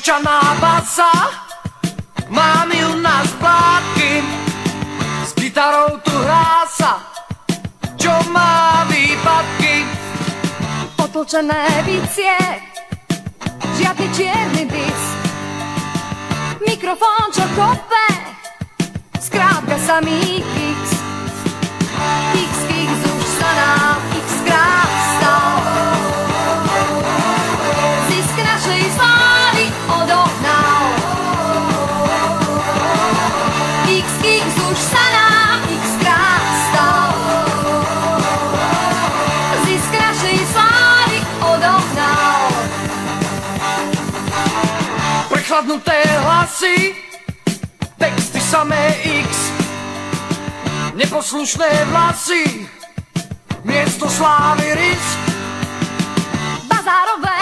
Rozkričaná basa, mám ju na splátky, s gitarou tu hrá sa, čo má výpadky. Otlčené bicie, žiadny čierny dis, mikrofón, čo kope, skrátka samý kicks. Kicks, kicks, už sa nám x-krát stal. Zisk našej slávy odohnal. Kicks, kicks, už sa nám x-krát stal. Zisk našej slávy odohnal. Prechladnuté hlasy, texty samé X, neposlušné vlasy, miesto slávy risk. Bazárové